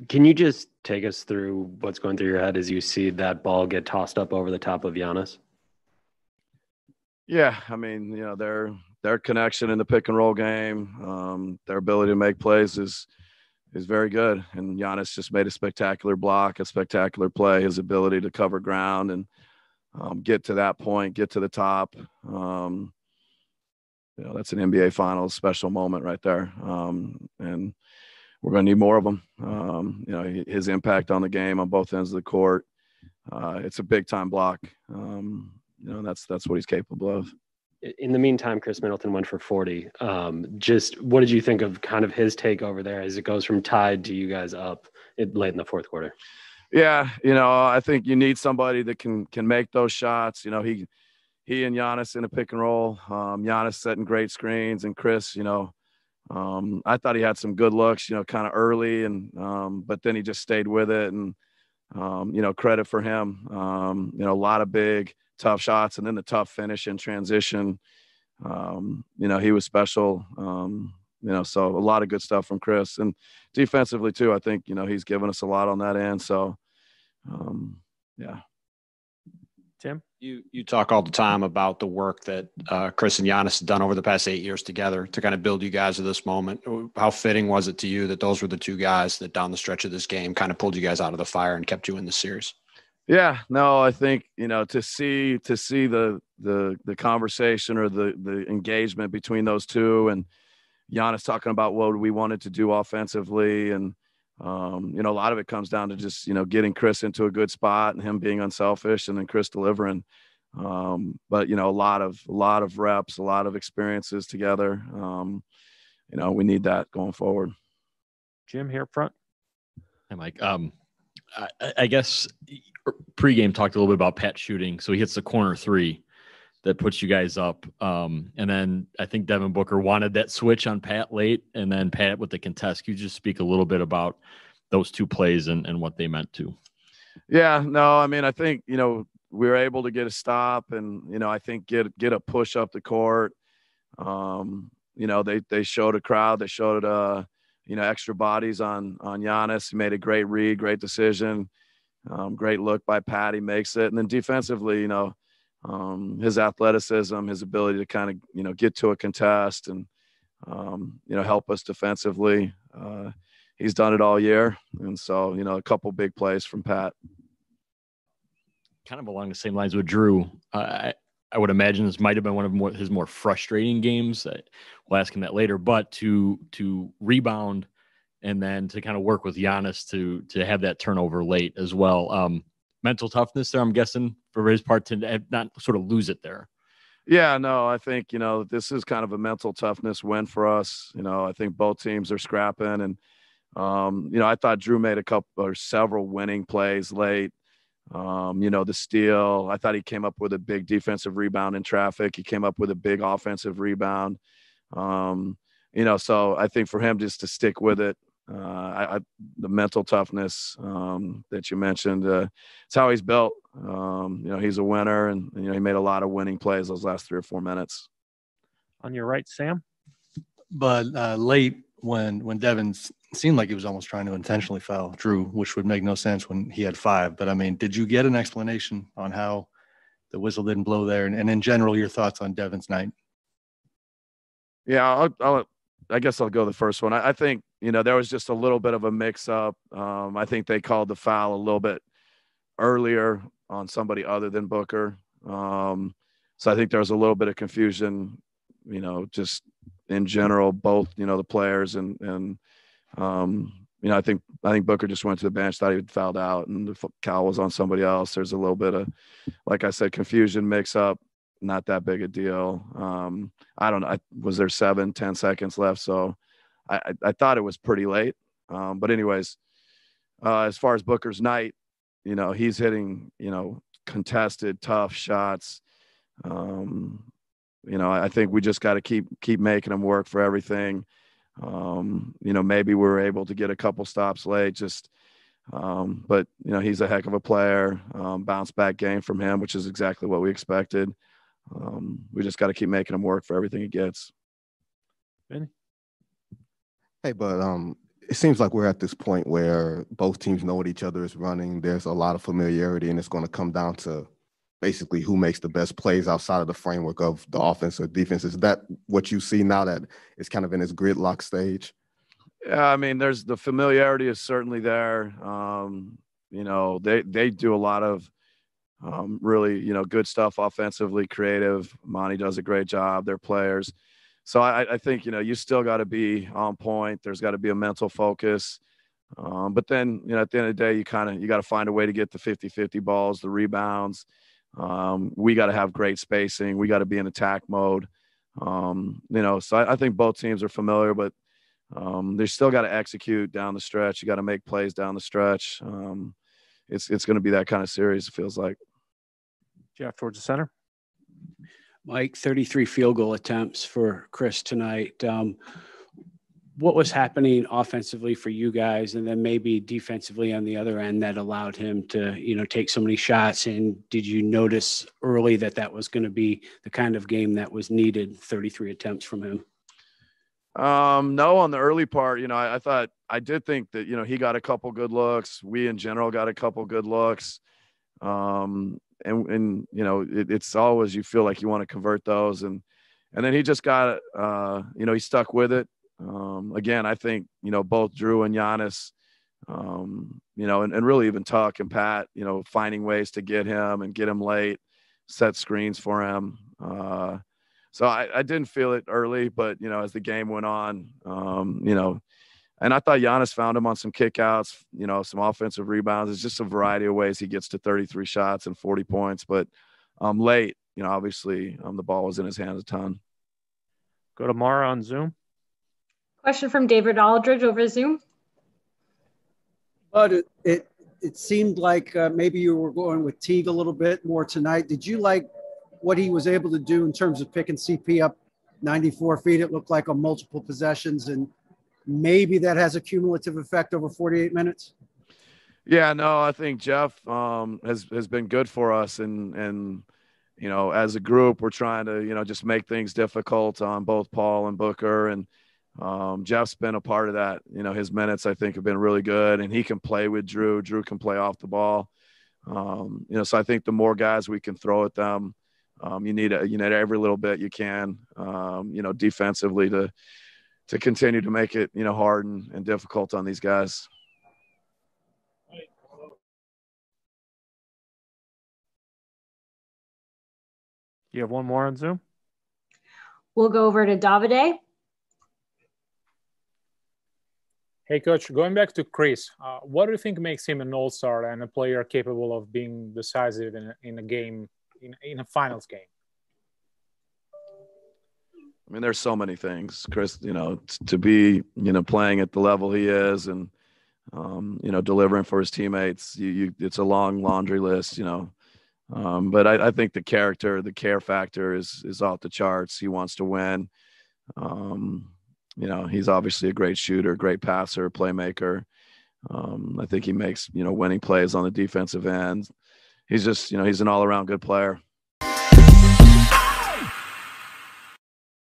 Can you just take us through what's going through your head as you see that ball get tossed up over the top of Giannis? Yeah, I mean, their connection in the pick and roll game, their ability to make plays is very good. And Giannis just made a spectacular block, a spectacular play. His ability to cover ground and get to that point, get to the top. That's an NBA Finals special moment right there. And we're going to need more of them. His impact on the game on both ends of the court. It's a big time block. That's what he's capable of. In the meantime, Chris Middleton went for 40. Just what did you think of kind of his take over there as it goes from tied to you guys up late in the fourth quarter? Yeah, I think you need somebody that can make those shots. He and Giannis in a pick and roll. Giannis setting great screens, and Chris, I thought he had some good looks, kind of early, and but then he just stayed with it, and credit for him. A lot of big, tough shots, and then the tough finish in transition. He was special. So a lot of good stuff from Chris, and defensively too. I think he's given us a lot on that end. So, yeah. Tim, you talk all the time about the work that Chris and Giannis have done over the past 8 years together to kind of build you guys to this moment. How fitting was it to you that those were the two guys that down the stretch of this game kind of pulled you guys out of the fire and kept you in the series? Yeah, no, I think, to see the conversation or the engagement between those two, and Giannis talking about what we wanted to do offensively. And, a lot of it comes down to just, getting Chris into a good spot and him being unselfish and then Chris delivering. But, a lot of reps, a lot of experiences together. We need that going forward. Jim here up front. Hey, Mike. I guess pregame talked a little bit about Pat shooting. So he hits the corner three that puts you guys up. And then I think Devin Booker wanted that switch on Pat late, and then Pat with the contest. Could you just speak a little bit about those two plays and what they meant to? Yeah, no, I mean, I think, we were able to get a stop and, I think get a push up the court. They showed a crowd. They showed extra bodies on Giannis. He made a great read, great decision, great look by Pat. He makes it. And then defensively, his athleticism, his ability to kind of, get to a contest and, help us defensively. He's done it all year. And so, a couple big plays from Pat. Kind of along the same lines with Drew. I would imagine this might have been one of his more frustrating games. We'll ask him that later, but to rebound and then to kind of work with Giannis to have that turnover late as well. Mental toughness there, I'm guessing, for his part to not sort of lose it there. Yeah, no, I think, this is kind of a mental toughness win for us. I think both teams are scrapping, and, I thought Drew made several winning plays late. The steal, I thought he came up with a big defensive rebound in traffic. He came up with a big offensive rebound. So I think for him just to stick with it, the mental toughness that you mentioned, it's how he's built. He's a winner, and he made a lot of winning plays those last 3 or 4 minutes. On your right, Sam. But late when Devin seemed like he was almost trying to intentionally foul Drew, which would make no sense when he had 5. But I mean, did you get an explanation on how the whistle didn't blow there, and in general, your thoughts on Devin's night? Yeah, I guess I'll go the first one. I think, there was just a little bit of a mix-up. I think they called the foul a little bit earlier on somebody other than Booker. So I think there was a little bit of confusion, just in general, both, the players and I think Booker just went to the bench, thought he had fouled out, and the foul was on somebody else. There's a little bit of, like I said, confusion, mix-up. Not that big a deal. I don't know. Was there 7-10 seconds left? So I thought it was pretty late. But anyways, as far as Booker's night, he's hitting, contested, tough shots. I think we just got to keep making him work for everything. Maybe we were able to get a couple stops late, but he's a heck of a player. Bounce back game from him, which is exactly what we expected. We just got to keep making him work for everything he gets. Benny? Hey, but it seems like we're at this point where both teams know what each other is running. There's a lot of familiarity, and it's going to come down to basically who makes the best plays outside of the framework of the offense or defense. Is that what you see now that it's kind of in this gridlock stage? Yeah, I mean, there's the familiarity is certainly there. You know, they do a lot of really, you know, good stuff offensively, creative. Monty does a great job. Their players. So I think, you know, you still got to be on point. There's got to be a mental focus. But then, you know, at the end of the day, you got to find a way to get the 50-50 balls, the rebounds. We got to have great spacing. We got to be in attack mode. You know, so I think both teams are familiar, but they still got to execute down the stretch. You got to make plays down the stretch. It's going to be that kind of series, it feels like. Jeff towards the center. Mike, 33 field goal attempts for Chris tonight. What was happening offensively for you guys, and then maybe defensively on the other end that allowed him to, you know, take so many shots? And did you notice early that was going to be the kind of game that was needed, 33 attempts from him? No, on the early part, you know, I did think that, you know, he got a couple good looks. We in general got a couple good looks. And you know, it's always, you feel like you want to convert those. And then he just got, you know, he stuck with it. Again, I think, you know, both Drew and Giannis, you know, and really even Tuck and Pat, you know, finding ways to get him and get him late, set screens for him. So I didn't feel it early, but, you know, as the game went on, you know, and I thought Giannis found him on some kickouts, you know, some offensive rebounds. It's just a variety of ways he gets to 33 shots and 40 points. But late, you know, obviously the ball was in his hands a ton. Go to Mara on Zoom. Question from David Aldridge over Zoom. But it seemed like maybe you were going with Teague a little bit more tonight. Did you like what he was able to do in terms of picking CP up 94 feet? It looked like on multiple possessions, and maybe that has a cumulative effect over 48 minutes. Yeah, no, I think Jeff has been good for us, and you know, as a group, we're trying to, you know, just make things difficult on both Paul and Booker, and Jeff's been a part of that. You know, his minutes I think have been really good, and he can play with Drew. Drew can play off the ball. You know, so I think the more guys we can throw at them, you need every little bit you can, you know, defensively to continue to make it, you know, hard and difficult on these guys. You have one more on Zoom? We'll go over to Davide. Hey, Coach, going back to Chris, what do you think makes him an all-star and a player capable of being decisive in a game, in a finals game? I mean, there's so many things, Chris, you know, to be, you know, playing at the level he is and, you know, delivering for his teammates. It's a long laundry list, you know. But I think the care factor is off the charts. He wants to win. You know, he's obviously a great shooter, great passer, playmaker. I think he makes, you know, winning plays on the defensive end. He's just, you know, he's an all-around good player.